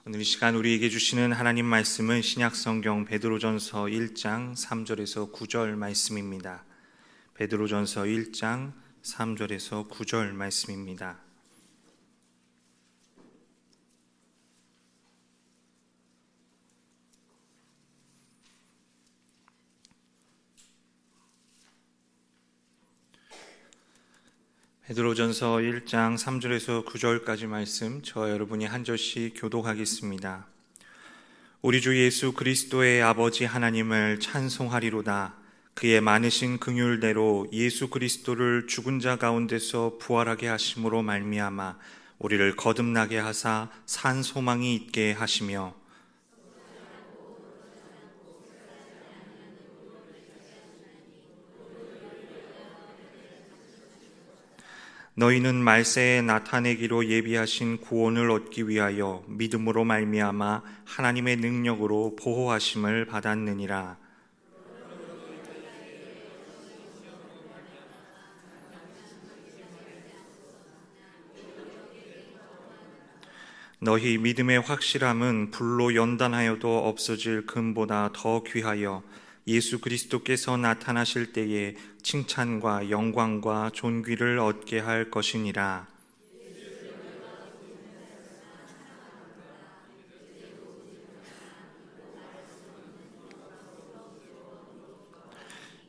오늘 이 시간 우리에게 주시는 하나님 말씀은 신약성경 베드로전서 1장 3절에서 9절 말씀입니다. 베드로전서 1장 3절에서 9절 말씀입니다. 베드로전서 1장 3절에서 9절까지 말씀 저와 여러분이 한 절씩 교독하겠습니다. 우리 주 예수 그리스도의 아버지 하나님을 찬송하리로다. 그의 많으신 긍휼대로 예수 그리스도를 죽은 자 가운데서 부활하게 하심으로 말미암아 우리를 거듭나게 하사 산 소망이 있게 하시며 너희는 말세에 나타내기로 예비하신 구원을 얻기 위하여 믿음으로 말미암아 하나님의 능력으로 보호하심을 받았느니라. 너희 믿음의 확실함은 불로 연단하여도 없어질 금보다 더 귀하여 예수 그리스도께서 나타나실 때에 칭찬과 영광과 존귀를 얻게 할 것이니라.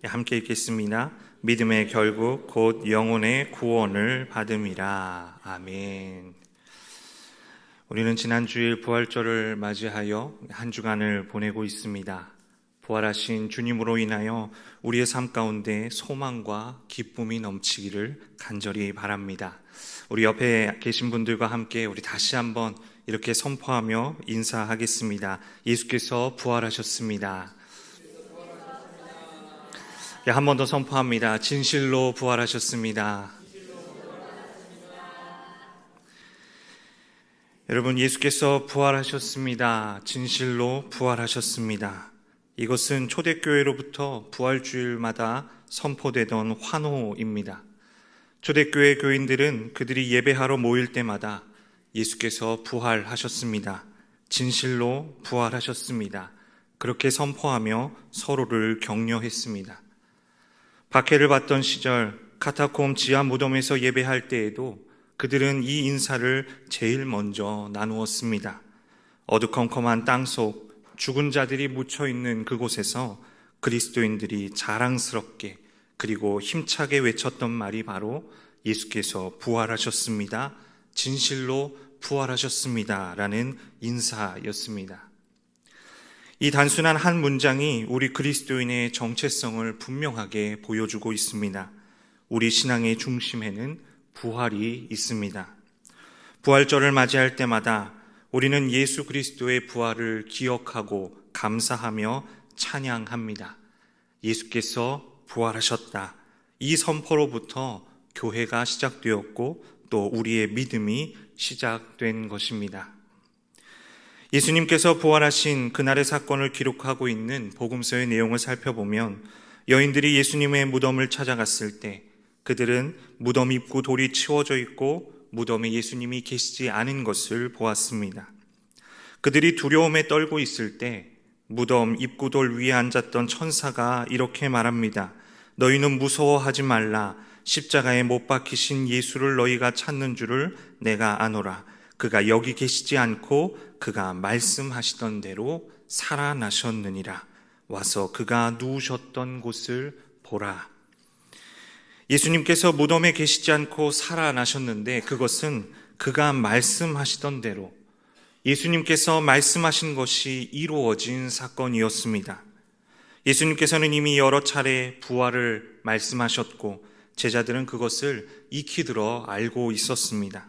함께 읽겠습니다. 믿음의 결국 곧 영혼의 구원을 받음이라. 아멘. 우리는 지난 주일 부활절을 맞이하여 한 주간을 보내고 있습니다. 부활하신 주님으로 인하여 우리의 삶 가운데 소망과 기쁨이 넘치기를 간절히 바랍니다. 우리 옆에 계신 분들과 함께 우리 다시 한번 이렇게 선포하며 인사하겠습니다. 예수께서 부활하셨습니다. 한 번 더 선포합니다. 진실로 부활하셨습니다. 여러분, 예수께서 부활하셨습니다. 진실로 부활하셨습니다. 이것은 초대교회로부터 부활주일마다 선포되던 환호입니다. 초대교회 교인들은 그들이 예배하러 모일 때마다 예수께서 부활하셨습니다. 진실로 부활하셨습니다. 그렇게 선포하며 서로를 격려했습니다. 박해를 받던 시절 카타콤 지하 무덤에서 예배할 때에도 그들은 이 인사를 제일 먼저 나누었습니다. 어두컴컴한 땅속 죽은 자들이 묻혀있는 그곳에서 그리스도인들이 자랑스럽게 그리고 힘차게 외쳤던 말이 바로 예수께서 부활하셨습니다. 진실로 부활하셨습니다. 라는 인사였습니다. 이 단순한 한 문장이 우리 그리스도인의 정체성을 분명하게 보여주고 있습니다. 우리 신앙의 중심에는 부활이 있습니다. 부활절을 맞이할 때마다 우리는 예수 그리스도의 부활을 기억하고 감사하며 찬양합니다. 예수께서 부활하셨다. 이 선포로부터 교회가 시작되었고 또 우리의 믿음이 시작된 것입니다. 예수님께서 부활하신 그날의 사건을 기록하고 있는 복음서의 내용을 살펴보면 여인들이 예수님의 무덤을 찾아갔을 때 그들은 무덤 입구 돌이 치워져 있고 무덤에 예수님이 계시지 않은 것을 보았습니다. 그들이 두려움에 떨고 있을 때 무덤 입구돌 위에 앉았던 천사가 이렇게 말합니다. 너희는 무서워하지 말라. 십자가에 못 박히신 예수를 너희가 찾는 줄을 내가 아노라. 그가 여기 계시지 않고 그가 말씀하시던 대로 살아나셨느니라. 와서 그가 누우셨던 곳을 보라. 예수님께서 무덤에 계시지 않고 살아나셨는데 그것은 그가 말씀하시던 대로 예수님께서 말씀하신 것이 이루어진 사건이었습니다. 예수님께서는 이미 여러 차례 부활을 말씀하셨고 제자들은 그것을 익히 들어 알고 있었습니다.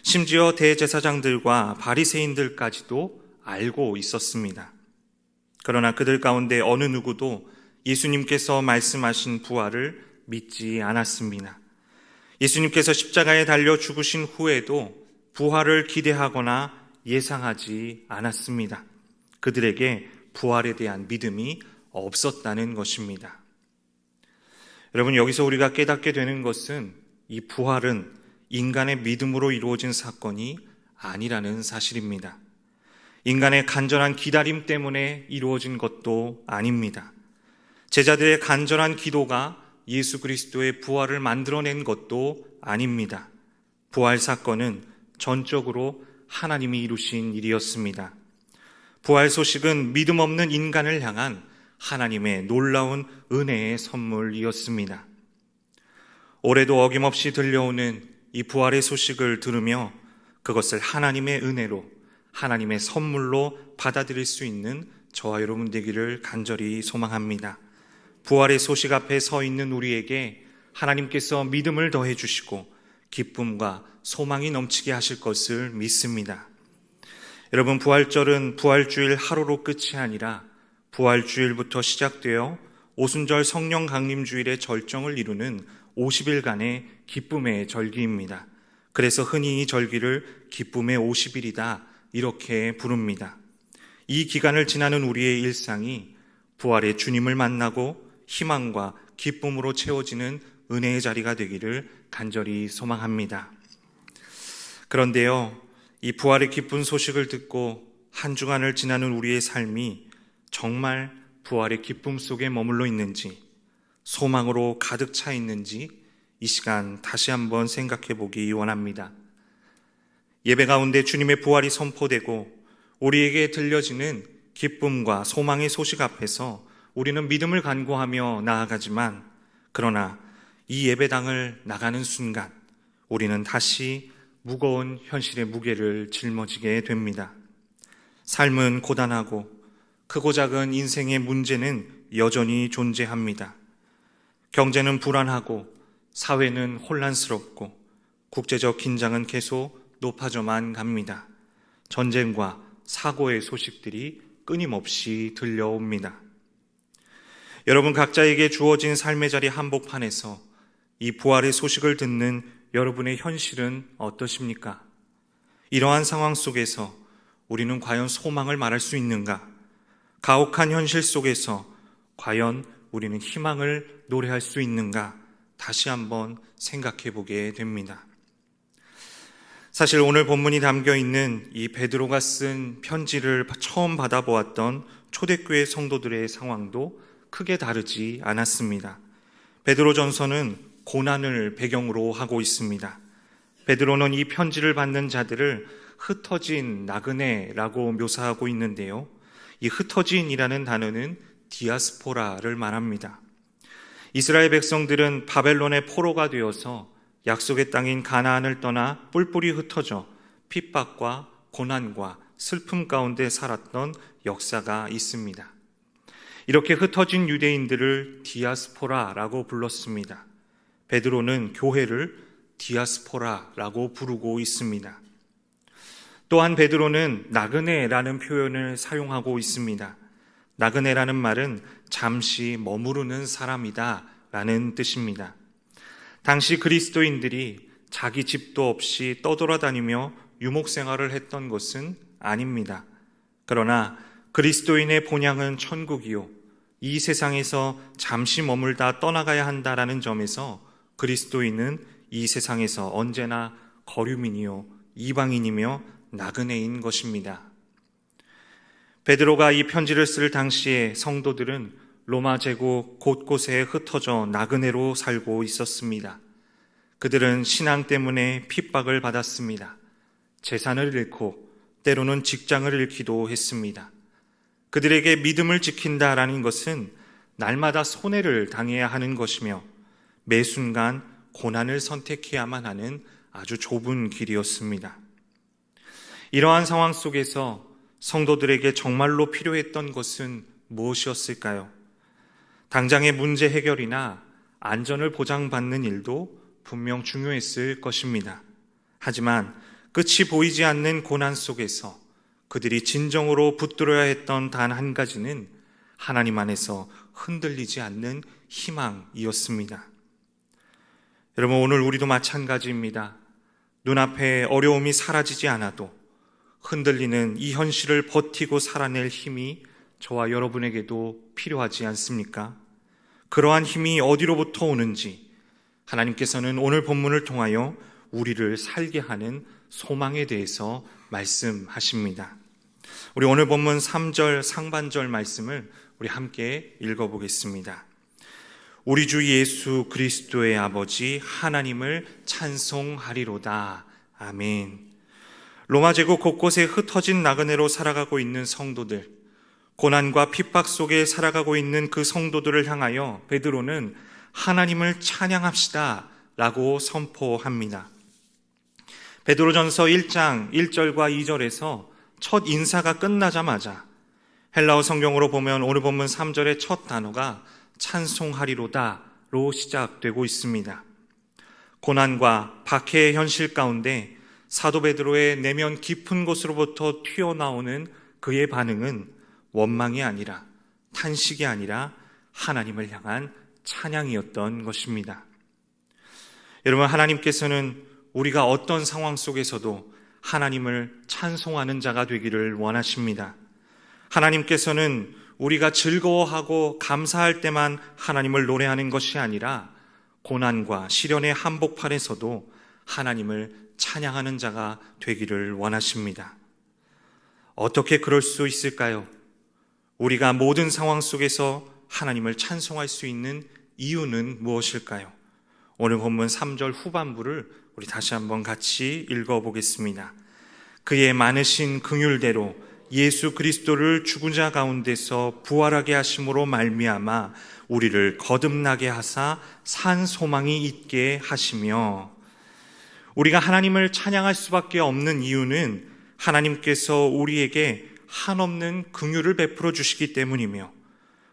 심지어 대제사장들과 바리새인들까지도 알고 있었습니다. 그러나 그들 가운데 어느 누구도 예수님께서 말씀하신 부활을 믿지 않았습니다. 예수님께서 십자가에 달려 죽으신 후에도 부활을 기대하거나 예상하지 않았습니다. 그들에게 부활에 대한 믿음이 없었다는 것입니다. 여러분, 여기서 우리가 깨닫게 되는 것은 이 부활은 인간의 믿음으로 이루어진 사건이 아니라는 사실입니다. 인간의 간절한 기다림 때문에 이루어진 것도 아닙니다. 제자들의 간절한 기도가 예수 그리스도의 부활을 만들어낸 것도 아닙니다. 부활 사건은 전적으로 하나님이 이루신 일이었습니다. 부활 소식은 믿음 없는 인간을 향한 하나님의 놀라운 은혜의 선물이었습니다. 올해도 어김없이 들려오는 이 부활의 소식을 들으며 그것을 하나님의 은혜로, 하나님의 선물로 받아들일 수 있는 저와 여러분 되기를 간절히 소망합니다. 부활의 소식 앞에 서 있는 우리에게 하나님께서 믿음을 더해 주시고 기쁨과 소망이 넘치게 하실 것을 믿습니다. 여러분, 부활절은 부활주일 하루로 끝이 아니라 부활주일부터 시작되어 오순절 성령 강림주일의 절정을 이루는 50일간의 기쁨의 절기입니다. 그래서 흔히 이 절기를 기쁨의 50일이다 이렇게 부릅니다. 이 기간을 지나는 우리의 일상이 부활의 주님을 만나고 희망과 기쁨으로 채워지는 은혜의 자리가 되기를 간절히 소망합니다. 그런데요, 이 부활의 기쁜 소식을 듣고 한 주간을 지나는 우리의 삶이 정말 부활의 기쁨 속에 머물러 있는지, 소망으로 가득 차 있는지 이 시간 다시 한번 생각해 보기 원합니다. 예배 가운데 주님의 부활이 선포되고 우리에게 들려지는 기쁨과 소망의 소식 앞에서 우리는 믿음을 간구하며 나아가지만, 그러나 이 예배당을 나가는 순간 우리는 다시 무거운 현실의 무게를 짊어지게 됩니다. 삶은 고단하고 크고 작은 인생의 문제는 여전히 존재합니다. 경제는 불안하고 사회는 혼란스럽고 국제적 긴장은 계속 높아져만 갑니다. 전쟁과 사고의 소식들이 끊임없이 들려옵니다. 여러분, 각자에게 주어진 삶의 자리 한복판에서 이 부활의 소식을 듣는 여러분의 현실은 어떠십니까? 이러한 상황 속에서 우리는 과연 소망을 말할 수 있는가? 가혹한 현실 속에서 과연 우리는 희망을 노래할 수 있는가? 다시 한번 생각해 보게 됩니다. 사실 오늘 본문이 담겨 있는 이 베드로가 쓴 편지를 처음 받아보았던 초대교회 성도들의 상황도 크게 다르지 않았습니다. 베드로전서는 고난을 배경으로 하고 있습니다. 베드로는 이 편지를 받는 자들을 흩어진 나그네라고 묘사하고 있는데요, 이 흩어진이라는 단어는 디아스포라를 말합니다. 이스라엘 백성들은 바벨론의 포로가 되어서 약속의 땅인 가나안을 떠나 뿔뿔이 흩어져 핍박과 고난과 슬픔 가운데 살았던 역사가 있습니다. 이렇게 흩어진 유대인들을 디아스포라라고 불렀습니다. 베드로는 교회를 디아스포라라고 부르고 있습니다. 또한 베드로는 나그네라는 표현을 사용하고 있습니다. 나그네라는 말은 잠시 머무르는 사람이다 라는 뜻입니다. 당시 그리스도인들이 자기 집도 없이 떠돌아다니며 유목생활을 했던 것은 아닙니다. 그러나 그리스도인의 본향은 천국이요, 이 세상에서 잠시 머물다 떠나가야 한다라는 점에서 그리스도인은 이 세상에서 언제나 거류민이요, 이방인이며 나그네인 것입니다. 베드로가 이 편지를 쓸 당시에 성도들은 로마 제국 곳곳에 흩어져 나그네로 살고 있었습니다. 그들은 신앙 때문에 핍박을 받았습니다. 재산을 잃고 때로는 직장을 잃기도 했습니다. 그들에게 믿음을 지킨다라는 것은 날마다 손해를 당해야 하는 것이며 매 순간 고난을 선택해야만 하는 아주 좁은 길이었습니다. 이러한 상황 속에서 성도들에게 정말로 필요했던 것은 무엇이었을까요? 당장의 문제 해결이나 안전을 보장받는 일도 분명 중요했을 것입니다. 하지만 끝이 보이지 않는 고난 속에서 그들이 진정으로 붙들어야 했던 단 한 가지는 하나님 안에서 흔들리지 않는 희망이었습니다. 여러분, 오늘 우리도 마찬가지입니다. 눈앞에 어려움이 사라지지 않아도 흔들리는 이 현실을 버티고 살아낼 힘이 저와 여러분에게도 필요하지 않습니까? 그러한 힘이 어디로부터 오는지 하나님께서는 오늘 본문을 통하여 우리를 살게 하는 소망에 대해서 말씀하십니다. 우리 오늘 본문 3절 상반절 말씀을 우리 함께 읽어보겠습니다. 우리 주 예수 그리스도의 아버지 하나님을 찬송하리로다. 아멘. 로마 제국 곳곳에 흩어진 나그네로 살아가고 있는 성도들, 고난과 핍박 속에 살아가고 있는 그 성도들을 향하여 베드로는 하나님을 찬양합시다 라고 선포합니다. 베드로전서 1장 1절과 2절에서 첫 인사가 끝나자마자 헬라어 성경으로 보면 오늘 본문 3절의 첫 단어가 찬송하리로다로 시작되고 있습니다. 고난과 박해의 현실 가운데 사도 베드로의 내면 깊은 곳으로부터 튀어나오는 그의 반응은 원망이 아니라 탄식이 아니라 하나님을 향한 찬양이었던 것입니다. 여러분, 하나님께서는 우리가 어떤 상황 속에서도 하나님을 찬송하는 자가 되기를 원하십니다. 하나님께서는 우리가 즐거워하고 감사할 때만 하나님을 노래하는 것이 아니라 고난과 시련의 한복판에서도 하나님을 찬양하는 자가 되기를 원하십니다. 어떻게 그럴 수 있을까요? 우리가 모든 상황 속에서 하나님을 찬송할 수 있는 이유는 무엇일까요? 오늘 본문 3절 후반부를 우리 다시 한번 같이 읽어보겠습니다. 그의 많으신 긍휼대로 예수 그리스도를 죽은 자 가운데서 부활하게 하심으로 말미암아 우리를 거듭나게 하사 산 소망이 있게 하시며, 우리가 하나님을 찬양할 수밖에 없는 이유는 하나님께서 우리에게 한없는 긍휼을 베풀어 주시기 때문이며,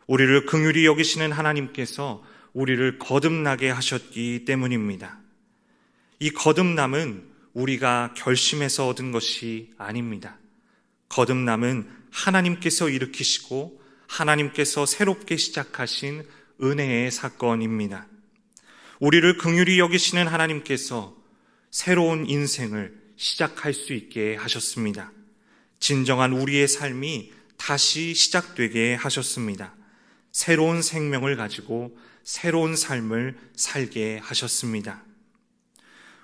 우리를 긍휼히 여기시는 하나님께서 우리를 거듭나게 하셨기 때문입니다. 이 거듭남은 우리가 결심해서 얻은 것이 아닙니다. 거듭남은 하나님께서 일으키시고 하나님께서 새롭게 시작하신 은혜의 사건입니다. 우리를 긍휼히 여기시는 하나님께서 새로운 인생을 시작할 수 있게 하셨습니다. 진정한 우리의 삶이 다시 시작되게 하셨습니다. 새로운 생명을 가지고 새로운 삶을 살게 하셨습니다.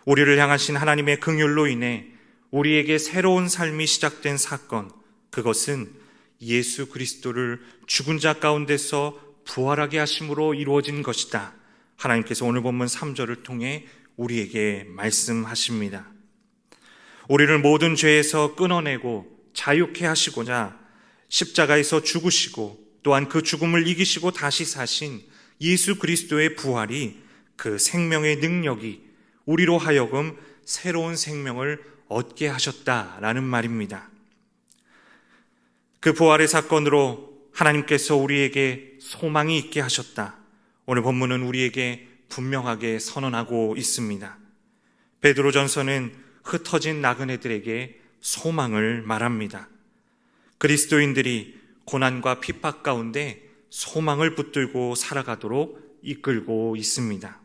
우리를 향하신 하나님의 긍휼로 인해 우리에게 새로운 삶이 시작된 사건, 그것은 예수 그리스도를 죽은 자 가운데서 부활하게 하심으로 이루어진 것이다. 하나님께서 오늘 본문 3절을 통해 우리에게 말씀하십니다. 우리를 모든 죄에서 끊어내고 자유케 하시고자 십자가에서 죽으시고 또한 그 죽음을 이기시고 다시 사신 예수 그리스도의 부활이, 그 생명의 능력이 우리로 하여금 새로운 생명을 얻게 하셨다라는 말입니다. 그 부활의 사건으로 하나님께서 우리에게 소망이 있게 하셨다. 오늘 본문은 우리에게 분명하게 선언하고 있습니다. 베드로전서는 흩어진 나그네들에게 소망을 말합니다. 그리스도인들이 고난과 핍박 가운데 소망을 붙들고 살아가도록 이끌고 있습니다.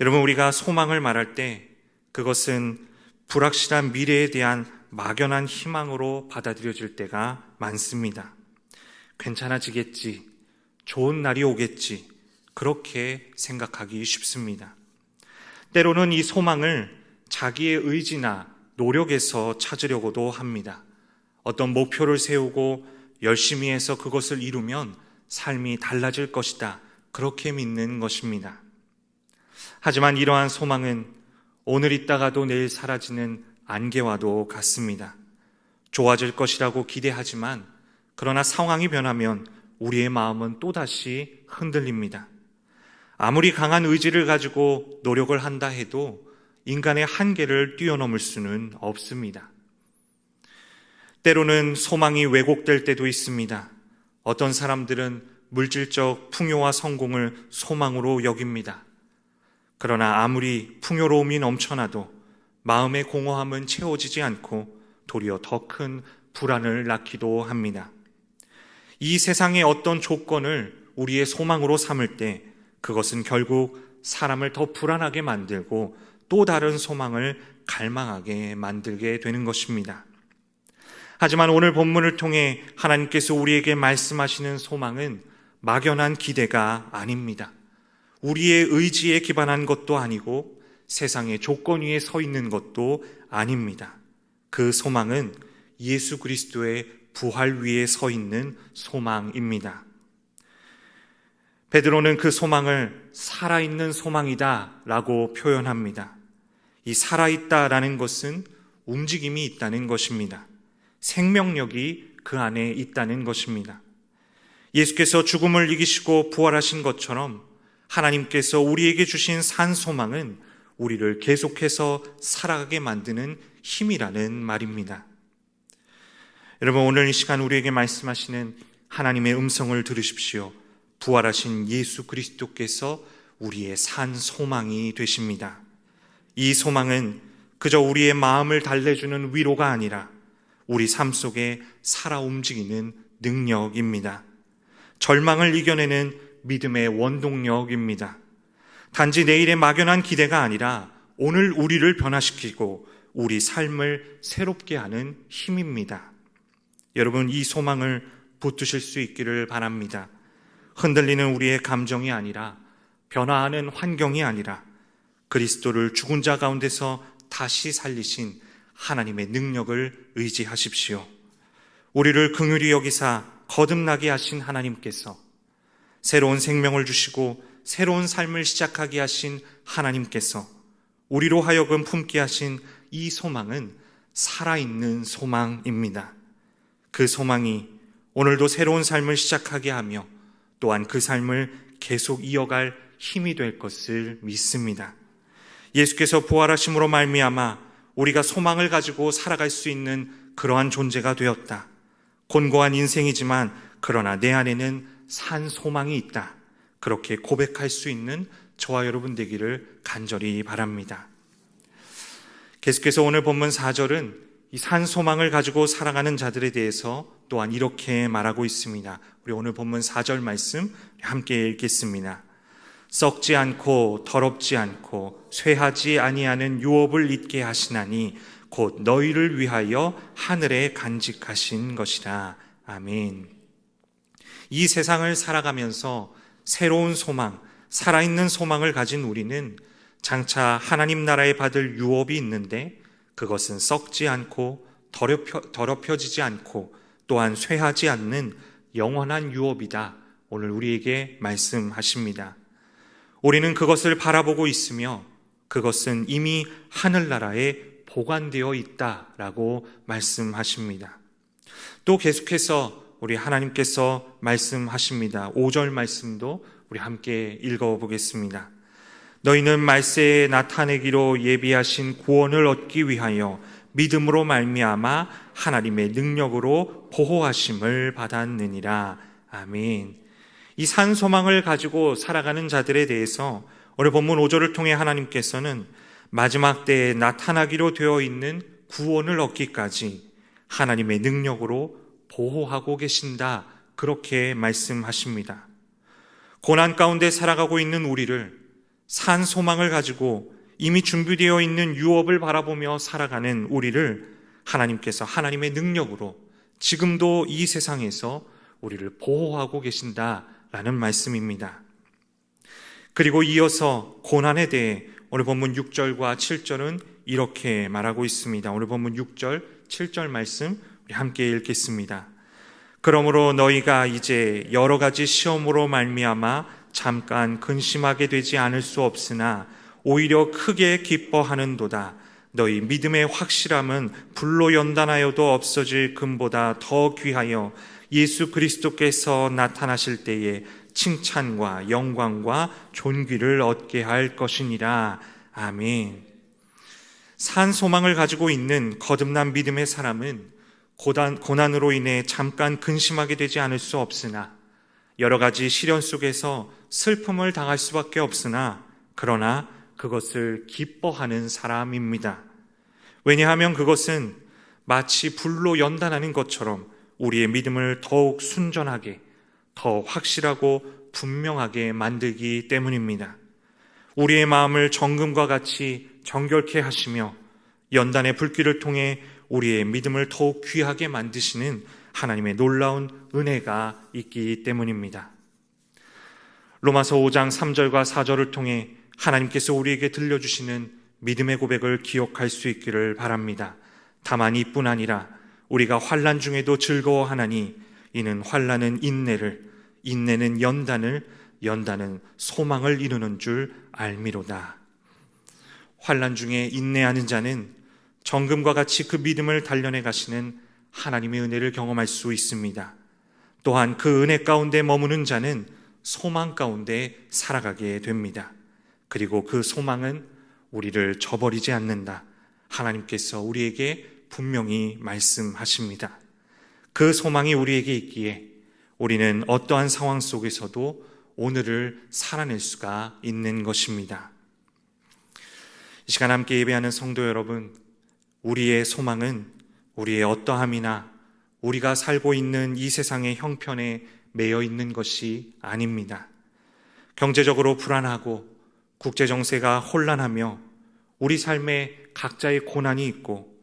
여러분, 우리가 소망을 말할 때 그것은 불확실한 미래에 대한 막연한 희망으로 받아들여질 때가 많습니다. 괜찮아지겠지, 좋은 날이 오겠지, 그렇게 생각하기 쉽습니다. 때로는 이 소망을 자기의 의지나 노력에서 찾으려고도 합니다. 어떤 목표를 세우고 열심히 해서 그것을 이루면 삶이 달라질 것이다, 그렇게 믿는 것입니다. 하지만 이러한 소망은 오늘 있다가도 내일 사라지는 안개와도 같습니다. 좋아질 것이라고 기대하지만 그러나 상황이 변하면 우리의 마음은 또다시 흔들립니다. 아무리 강한 의지를 가지고 노력을 한다 해도 인간의 한계를 뛰어넘을 수는 없습니다. 때로는 소망이 왜곡될 때도 있습니다. 어떤 사람들은 물질적 풍요와 성공을 소망으로 여깁니다. 그러나 아무리 풍요로움이 넘쳐나도 마음의 공허함은 채워지지 않고 도리어 더 큰 불안을 낳기도 합니다. 이 세상의 어떤 조건을 우리의 소망으로 삼을 때 그것은 결국 사람을 더 불안하게 만들고 또 다른 소망을 갈망하게 만들게 되는 것입니다. 하지만 오늘 본문을 통해 하나님께서 우리에게 말씀하시는 소망은 막연한 기대가 아닙니다. 우리의 의지에 기반한 것도 아니고 세상의 조건 위에 서 있는 것도 아닙니다. 그 소망은 예수 그리스도의 부활 위에 서 있는 소망입니다. 베드로는 그 소망을 살아있는 소망이다 라고 표현합니다. 이 살아있다라는 것은 움직임이 있다는 것입니다. 생명력이 그 안에 있다는 것입니다. 예수께서 죽음을 이기시고 부활하신 것처럼 하나님께서 우리에게 주신 산 소망은 우리를 계속해서 살아가게 만드는 힘이라는 말입니다. 여러분, 오늘 이 시간 우리에게 말씀하시는 하나님의 음성을 들으십시오. 부활하신 예수 그리스도께서 우리의 산 소망이 되십니다. 이 소망은 그저 우리의 마음을 달래주는 위로가 아니라 우리 삶 속에 살아 움직이는 능력입니다. 절망을 이겨내는 믿음의 원동력입니다. 단지 내일의 막연한 기대가 아니라 오늘 우리를 변화시키고 우리 삶을 새롭게 하는 힘입니다. 여러분, 이 소망을 붙드실 수 있기를 바랍니다. 흔들리는 우리의 감정이 아니라, 변화하는 환경이 아니라 그리스도를 죽은 자 가운데서 다시 살리신 하나님의 능력을 의지하십시오. 우리를 긍휼히 여기사 거듭나게 하신 하나님께서, 새로운 생명을 주시고 새로운 삶을 시작하게 하신 하나님께서 우리로 하여금 품게 하신 이 소망은 살아있는 소망입니다. 그 소망이 오늘도 새로운 삶을 시작하게 하며 또한 그 삶을 계속 이어갈 힘이 될 것을 믿습니다. 예수께서 부활하심으로 말미암아 우리가 소망을 가지고 살아갈 수 있는 그러한 존재가 되었다. 곤고한 인생이지만 그러나 내 안에는 산 소망이 있다. 그렇게 고백할 수 있는 저와 여러분 되기를 간절히 바랍니다. 계속해서 오늘 본문 4절은 이 산 소망을 가지고 살아가는 자들에 대해서 또한 이렇게 말하고 있습니다. 우리 오늘 본문 4절 말씀 함께 읽겠습니다. 썩지 않고 더럽지 않고 쇠하지 아니하는 유업을 잊게 하시나니 곧 너희를 위하여 하늘에 간직하신 것이라. 아멘. 이 세상을 살아가면서 새로운 소망, 살아있는 소망을 가진 우리는 장차 하나님 나라에 받을 유업이 있는데 그것은 썩지 않고 더럽혀지지 않고 또한 쇠하지 않는 영원한 유업이다. 오늘 우리에게 말씀하십니다. 우리는 그것을 바라보고 있으며 그것은 이미 하늘나라에 보관되어 있다라고 말씀하십니다. 또 계속해서 우리 하나님께서 말씀하십니다. 5절 말씀도 우리 함께 읽어보겠습니다. 너희는 말세에 나타내기로 예비하신 구원을 얻기 위하여 믿음으로 말미암아 하나님의 능력으로 보호하심을 받았느니라. 아멘. 이 산 소망을 가지고 살아가는 자들에 대해서 오늘 본문 5절을 통해 하나님께서는 마지막 때에 나타나기로 되어 있는 구원을 얻기까지 하나님의 능력으로 보호하고 계신다. 그렇게 말씀하십니다. 고난 가운데 살아가고 있는 우리를 산 소망을 가지고 이미 준비되어 있는 유업을 바라보며 살아가는 우리를 하나님께서 하나님의 능력으로 지금도 이 세상에서 우리를 보호하고 계신다라는 말씀입니다. 그리고 이어서 고난에 대해 오늘 본문 6절과 7절은 이렇게 말하고 있습니다. 오늘 본문 6절, 7절 말씀 우리 함께 읽겠습니다. 그러므로 너희가 이제 여러 가지 시험으로 말미암아 잠깐 근심하게 되지 않을 수 없으나 오히려 크게 기뻐하는도다. 너희 믿음의 확실함은 불로 연단하여도 없어질 금보다 더 귀하여 예수 그리스도께서 나타나실 때에 칭찬과 영광과 존귀를 얻게 할 것이니라. 아멘. 산 소망을 가지고 있는 거듭난 믿음의 사람은 고난으로 인해 잠깐 근심하게 되지 않을 수 없으나 여러 가지 시련 속에서 슬픔을 당할 수밖에 없으나 그러나 그것을 기뻐하는 사람입니다. 왜냐하면 그것은 마치 불로 연단하는 것처럼 우리의 믿음을 더욱 순전하게, 더 확실하고 분명하게 만들기 때문입니다. 우리의 마음을 정금과 같이 정결케 하시며 연단의 불길을 통해 우리의 믿음을 더욱 귀하게 만드시는 하나님의 놀라운 은혜가 있기 때문입니다. 로마서 5장 3절과 4절을 통해 하나님께서 우리에게 들려주시는 믿음의 고백을 기억할 수 있기를 바랍니다. 다만 이뿐 아니라 우리가 환난 중에도 즐거워하나니 이는 환난은 인내를, 인내는 연단을, 연단은 소망을 이루는 줄 알미로다. 환난 중에 인내하는 자는 정금과 같이 그 믿음을 단련해 가시는 하나님의 은혜를 경험할 수 있습니다. 또한 그 은혜 가운데 머무는 자는 소망 가운데 살아가게 됩니다. 그리고 그 소망은 우리를 저버리지 않는다. 하나님께서 우리에게 분명히 말씀하십니다. 그 소망이 우리에게 있기에 우리는 어떠한 상황 속에서도 오늘을 살아낼 수가 있는 것입니다. 이 시간 함께 예배하는 성도 여러분, 우리의 소망은 우리의 어떠함이나 우리가 살고 있는 이 세상의 형편에 매여 있는 것이 아닙니다. 경제적으로 불안하고 국제정세가 혼란하며 우리 삶에 각자의 고난이 있고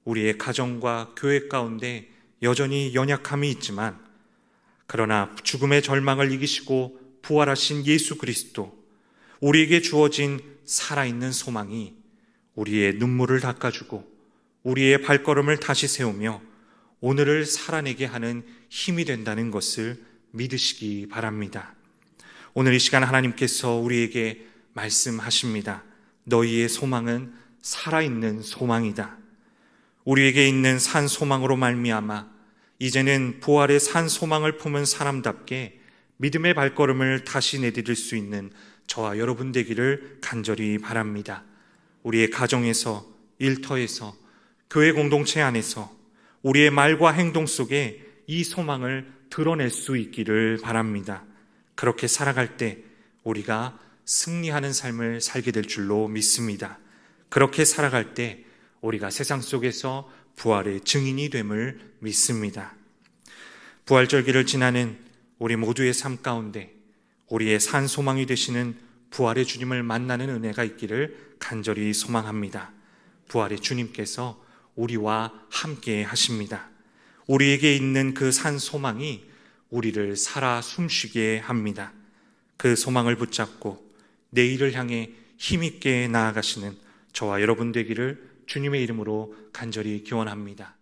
우리의 가정과 교회 가운데 여전히 연약함이 있지만, 그러나 죽음의 절망을 이기시고 부활하신 예수 그리스도, 우리에게 주어진 살아있는 소망이 우리의 눈물을 닦아주고 우리의 발걸음을 다시 세우며 오늘을 살아내게 하는 힘이 된다는 것을 믿으시기 바랍니다. 오늘 이 시간 하나님께서 우리에게 말씀하십니다. 너희의 소망은 살아있는 소망이다. 우리에게 있는 산 소망으로 말미암아 이제는 부활의 산 소망을 품은 사람답게 믿음의 발걸음을 다시 내디딜 수 있는 저와 여러분 되기를 간절히 바랍니다. 우리의 가정에서, 일터에서, 교회 공동체 안에서 우리의 말과 행동 속에 이 소망을 드러낼 수 있기를 바랍니다. 그렇게 살아갈 때 우리가 승리하는 삶을 살게 될 줄로 믿습니다. 그렇게 살아갈 때 우리가 세상 속에서 부활의 증인이 됨을 믿습니다. 부활절기를 지나는 우리 모두의 삶 가운데 우리의 산 소망이 되시는 부활의 주님을 만나는 은혜가 있기를 간절히 소망합니다. 부활의 주님께서 우리와 함께 하십니다. 우리에게 있는 그 산 소망이 우리를 살아 숨쉬게 합니다. 그 소망을 붙잡고 내일을 향해 힘있게 나아가시는 저와 여러분 되기를 주님의 이름으로 간절히 기원합니다.